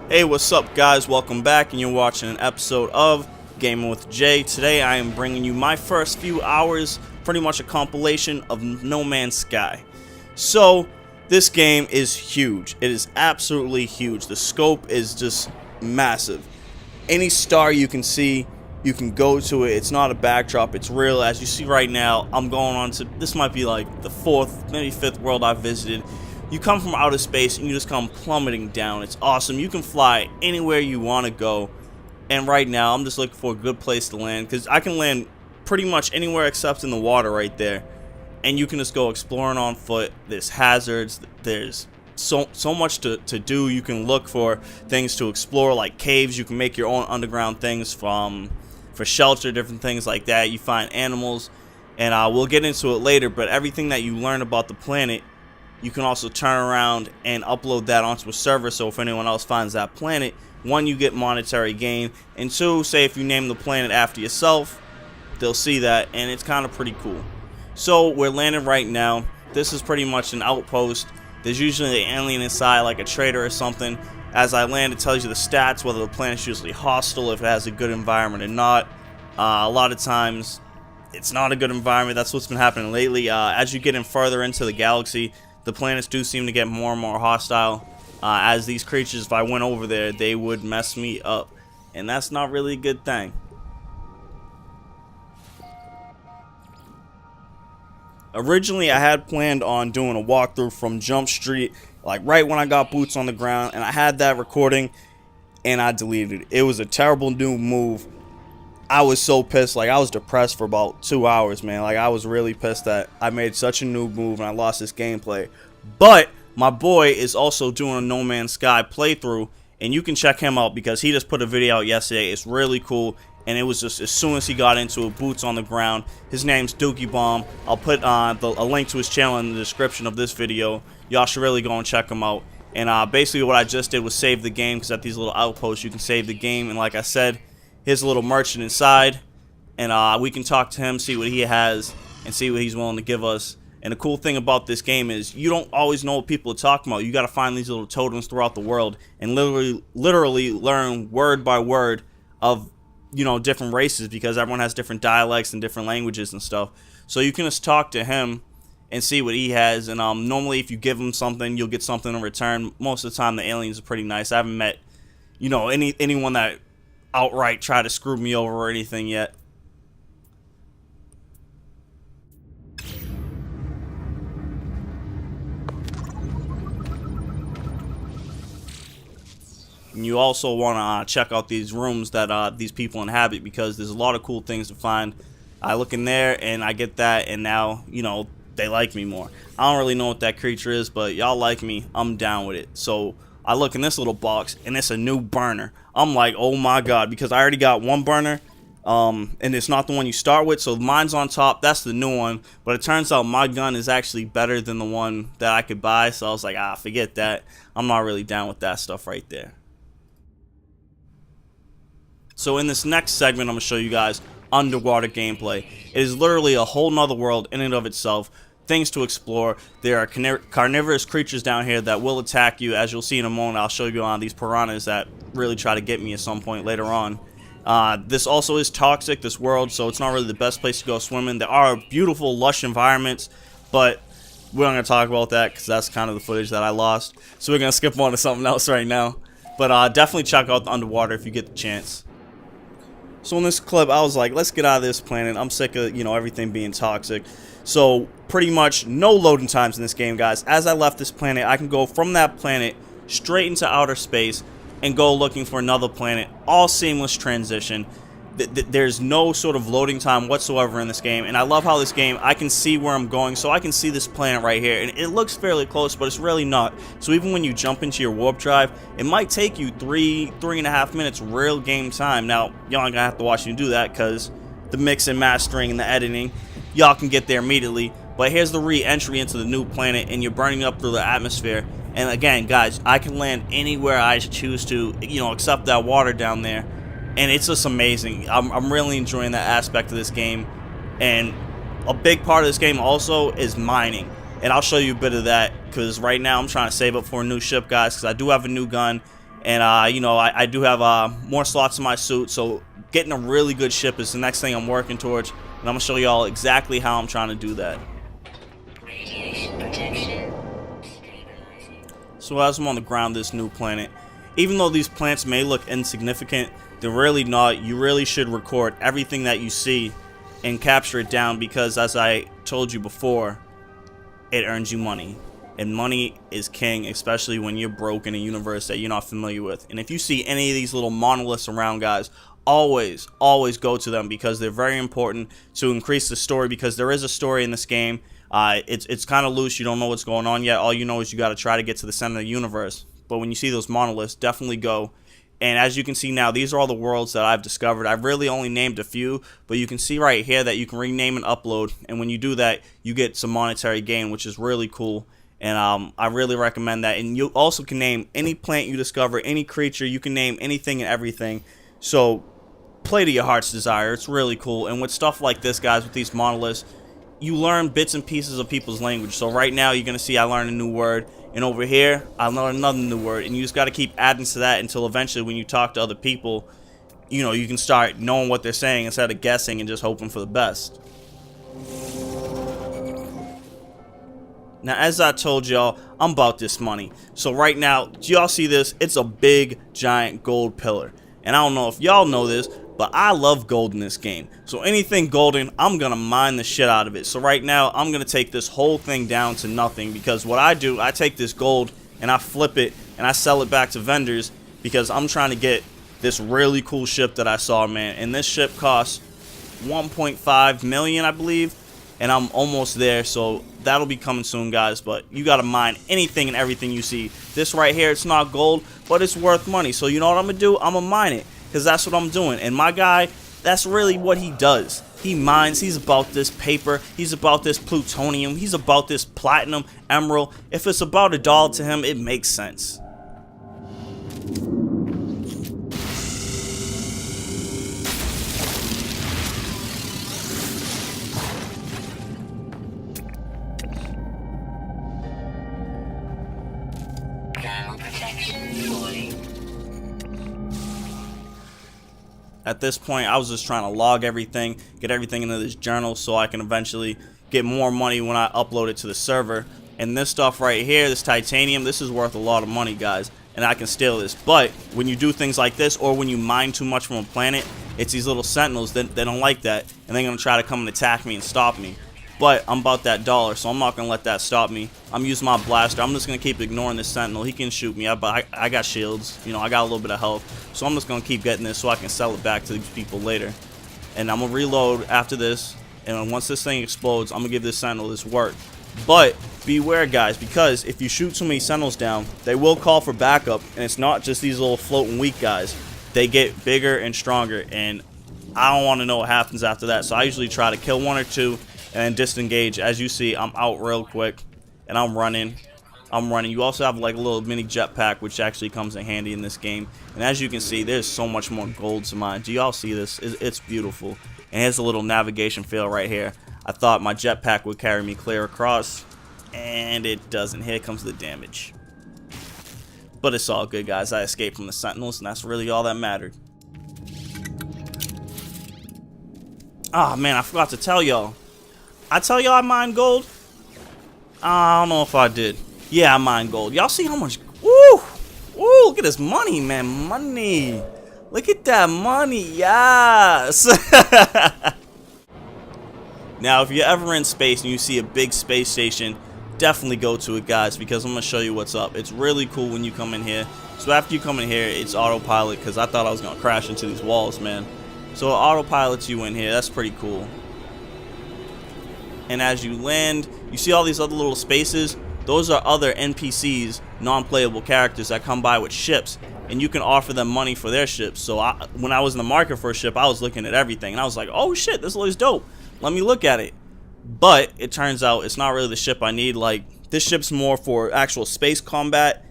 Hey, what's up guys? Welcome back, and you're watching an episode of Gaming with Jay. Today I am bringing you my first few hours, pretty much a compilation of No Man's Sky. So, this game is huge. It is absolutely huge. The scope is just massive. Any star you can see, you can go to it. It's not a backdrop, it's real. As you see right now, I'm going on to, this might be like the 4th, maybe 5th world I've visited. You come from outer space and you just come plummeting down. It's awesome. You can fly anywhere you want to go. And right now, I'm just looking for a good place to land, because I can land pretty much anywhere except in the water right there. And you can just go exploring on foot. There's hazards. There's so much to do. You can look for things to explore, like caves. You can make your own underground things for shelter, different things like that. You find animals, and we'll get into it later. But everything that you learn about the planet, you can also turn around and upload that onto a server, so if anyone else finds that planet, one, you get monetary gain, and two, say if you name the planet after yourself, they'll see that, and it's kind of pretty cool. So we're landing right now. This is pretty much an outpost. There's usually an alien inside, like a trader or something. As I land, it tells you the stats, whether the planet's usually hostile, if it has a good environment or not. A lot of times it's not a good environment. That's what's been happening lately. As you get in further into the galaxy, the planets do seem to get more and more hostile. As these creatures, if I went over there, they would mess me up. And that's not really a good thing. Originally, I had planned on doing a walkthrough from Jump Street, like right when I got boots on the ground. And I had that recording, and I deleted it. It was a terrible new move. I was so pissed. Like, I was depressed for about 2 hours, man. Like, I was really pissed that I made such a new move and I lost this gameplay. But my boy is also doing a No Man's Sky playthrough, and you can check him out because he just put a video out yesterday. It's really cool, and it was just as soon as he got into it, boots on the ground. His name's Dookie Bomb. I'll put a link to his channel in the description of this video. Y'all should really go and check him out. And basically what I just did was save the game, because at these little outposts you can save the game. And like I said, here's a little merchant inside, and we can talk to him, see what he has, and see what he's willing to give us. And the cool thing about this game is you don't always know what people are talking about. You got to find these little totems throughout the world and literally learn word by word of, you know, different races, because everyone has different dialects and different languages and stuff. So you can just talk to him and see what he has. And normally if you give him something, you'll get something in return. Most of the time the aliens are pretty nice. I haven't met, you know, anyone that outright try to screw me over or anything yet. And you also want to check out these rooms that these people inhabit, because there's a lot of cool things to find. I look in there and I get that, and now, you know, they like me more. I don't really know what that creature is, but y'all like me, I'm down with it. So I look in this little box, and it's a new burner. I'm like, oh my god, because I already got one burner, and it's not the one you start with, so mine's on top. That's the new one, but it turns out my gun is actually better than the one that I could buy, so I was like, forget that. I'm not really down with that stuff right there. So in this next segment, I'm going to show you guys underwater gameplay. It is literally a whole nother world in and of itself. Things to explore. There are carnivorous creatures down here that will attack you, as you'll see in a moment. I'll show you on these piranhas that really try to get me at some point later on. This also is toxic, this world, so it's not really the best place to go swimming. There are beautiful, lush environments, but we're not going to talk about that because that's kind of the footage that I lost. So we're going to skip on to something else right now. But definitely check out the underwater if you get the chance. So in this clip, I was like, let's get out of this planet. I'm sick of, you know, everything being toxic. So pretty much no loading times in this game, guys. As I left this planet, I can go from that planet straight into outer space and go looking for another planet. All seamless transition. There's no sort of loading time whatsoever in this game. And I love how this game, I can see where I'm going. So I can see this planet right here. And it looks fairly close, but it's really not. So even when you jump into your warp drive, it might take you three and a half minutes real game time. Now, y'all aren't going to have to watch me do that, because the mix and mastering and the editing, y'all can get there immediately. But here's the re-entry into the new planet, and you're burning up through the atmosphere. And again, guys, I can land anywhere I choose to, you know, except that water down there. And it's just amazing. I'm really enjoying that aspect of this game. And a big part of this game also is mining. And I'll show you a bit of that, because right now I'm trying to save up for a new ship, guys, because I do have a new gun. And you know, I do have more slots in my suit, so getting a really good ship is the next thing I'm working towards, and I'm gonna show y'all exactly how I'm trying to do that. Radiation protection. So as I'm on the ground this new planet, even though these plants may look insignificant, they're really not. You really should record everything that you see and capture it down, because as I told you before, it earns you money. And money is king, especially when you're broke in a universe that you're not familiar with. And if you see any of these little monoliths around, guys, always go to them, because they're very important to increase the story, because there is a story in this game. It's kind of loose. You don't know what's going on yet. All you know is you got to try to get to the center of the universe. But when you see those monoliths, definitely go. And as you can see now, these are all the worlds that I've discovered. I've really only named a few, but you can see right here that you can rename and upload. And when you do that, you get some monetary gain, which is really cool. And I really recommend that. And you also can name any plant you discover, any creature. You can name anything and everything. So play to your heart's desire. It's really cool. And with stuff like this, guys, with these monoliths, you learn bits and pieces of people's language. So right now, you're going to see I learned a new word. And over here, I learned another new word. And you just got to keep adding to that until eventually when you talk to other people, you know, you can start knowing what they're saying instead of guessing and just hoping for the best. Now, as I told y'all, I'm about this money. So right now, do y'all see this? It's a big, giant gold pillar. And I don't know if y'all know this, but I love gold in this game. So anything golden, I'm going to mine the shit out of it. So right now, I'm going to take this whole thing down to nothing, because what I do, I take this gold and I flip it and I sell it back to vendors, because I'm trying to get this really cool ship that I saw, man. And this ship costs 1.5 million, I believe. And I'm almost there, so that'll be coming soon, guys. But you gotta mine anything and everything you see. This right here, it's not gold, but it's worth money. So you know what I'm gonna do? I'm gonna mine it, because that's what I'm doing. And my guy, that's really what he does. He mines. He's about this paper. He's about this plutonium. He's about this platinum, emerald. If it's about $1 to him, it makes sense. At this point, I was just trying to log everything, get everything into this journal so I can eventually get more money when I upload it to the server. And this stuff right here, this titanium, this is worth a lot of money, guys. And I can steal this. But when you do things like this, or when you mine too much from a planet, it's these little sentinels that they don't like that. And they're going to try to come and attack me and stop me. But I'm about that dollar, so I'm not going to let that stop me. I'm using my blaster. I'm just going to keep ignoring this sentinel. He can shoot me, but I got shields. You know, I got a little bit of health. So I'm just going to keep getting this so I can sell it back to these people later. And I'm going to reload after this. And once this thing explodes, I'm going to give this sentinel this work. But beware, guys, because if you shoot too many sentinels down, they will call for backup. And it's not just these little floating weak guys. They get bigger and stronger. And I don't want to know what happens after that. So I usually try to kill one or two and then disengage. As you see, I'm out real quick, and I'm running. You also have like a little mini jetpack, which actually comes in handy in this game. And as you can see, there's so much more gold to mine. Do y'all see this? It's beautiful. And here's a little navigation fail right here. I thought my jetpack would carry me clear across, and it doesn't. Here comes the damage. But it's all good, guys. I escaped from the sentinels, and that's really all that mattered. Ah, man, I forgot to tell y'all. I tell y'all I mine gold? I don't know if I did. Yeah, I mine gold. Y'all see how much? Woo! Woo! Look at this money, man. Money. Look at that money. Yes. Now, if you're ever in space and you see a big space station, definitely go to it, guys, because I'm going to show you what's up. It's really cool when you come in here. So after you come in here, it's autopilot, because I thought I was going to crash into these walls, man. So it autopilots you in here. That's pretty cool. And as you land, you see all these other little spaces. Those are other NPCs, non-playable characters that come by with ships, and you can offer them money for their ships. So when I was in the market for a ship, I was looking at everything, and I was like, oh shit, this looks dope. Let me look at it. But it turns out it's not really the ship I need. Like, this ship's more for actual space combat,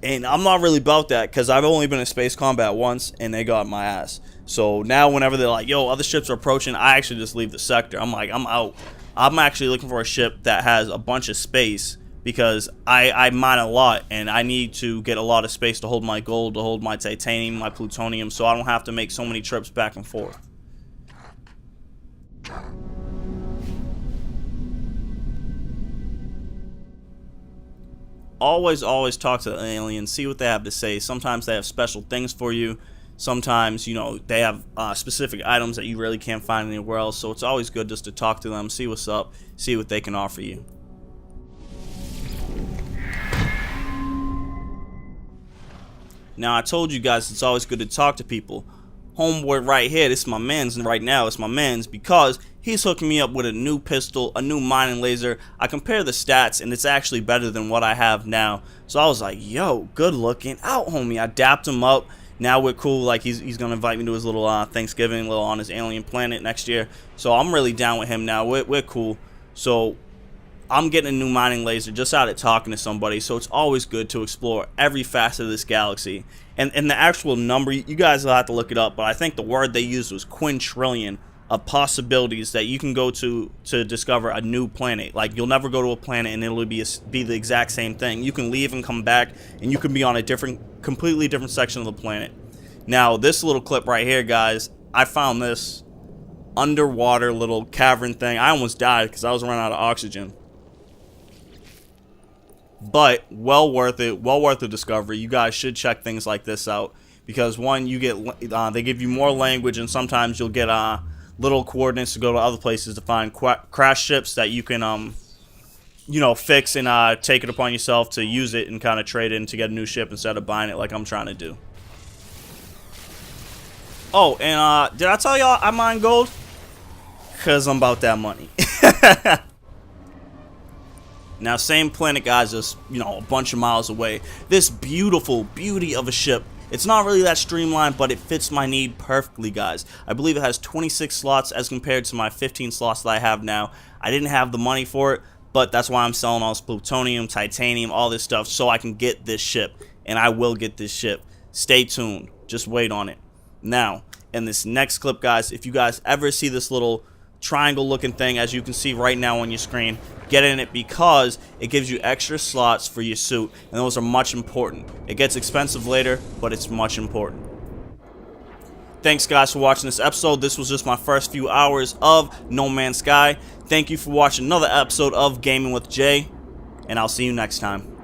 and I'm not really about that, because I've only been in space combat once, and they got my ass. So now whenever they're like, yo, other ships are approaching, I actually just leave the sector. I'm like, I'm out. I'm actually looking for a ship that has a bunch of space, because I mine a lot, and I need to get a lot of space to hold my gold, to hold my titanium, my plutonium, so I don't have to make so many trips back and forth. Always talk to the aliens, see what they have to say. Sometimes they have special things for you. Sometimes, you know, they have specific items that you really can't find anywhere else. So it's always good just to talk to them, see what's up, see what they can offer you. Now, I told you guys it's always good to talk to people. Homeboy right here, this is my man's, and right now it's my man's because he's hooking me up with a new pistol, a new mining laser. I compare the stats and it's actually better than what I have now. So I was like, yo, good looking out, homie. I dapped him up. Now we're cool. Like he's gonna invite me to his little Thanksgiving, little on his alien planet next year. So I'm really down with him now. We're cool. So I'm getting a new mining laser just out of talking to somebody, so it's always good to explore every facet of this galaxy. And the actual number, you guys will have to look it up, but I think the word they used was quintillion of possibilities that you can go to discover a new planet. Like, you'll never go to a planet and it'll be the exact same thing. You can leave and come back, and you can be on a completely different section of the planet. Now, this little clip right here, guys, I found this underwater little cavern thing. I almost died because I was running out of oxygen. But well worth it, well worth the discovery. You guys should check things like this out because one, you get they give you more language, and sometimes you'll get little coordinates to go to other places to find crash ships that you can you know, fix and take it upon yourself to use it and kind of trade in to get a new ship instead of buying it like I'm trying to do. Oh, and did I tell y'all I mine gold? Cause I'm about that money. Now, same planet, guys, just, you know, a bunch of miles away. This beautiful beauty of a ship. It's not really that streamlined, but it fits my need perfectly, guys. I believe it has 26 slots as compared to my 15 slots that I have now. I didn't have the money for it, but that's why I'm selling all this plutonium, titanium, all this stuff, so I can get this ship. And I will get this ship. Stay tuned. Just wait on it. Now, in this next clip, guys, if you guys ever see this little triangle looking thing, as you can see right now on your screen, get in it because it gives you extra slots for your suit, and those are much important. It gets expensive later, but it's much important. Thanks, guys, for watching this episode. This was just my first few hours of No Man's Sky. Thank you for watching another episode of Gaming with Jay, and I'll see you next time.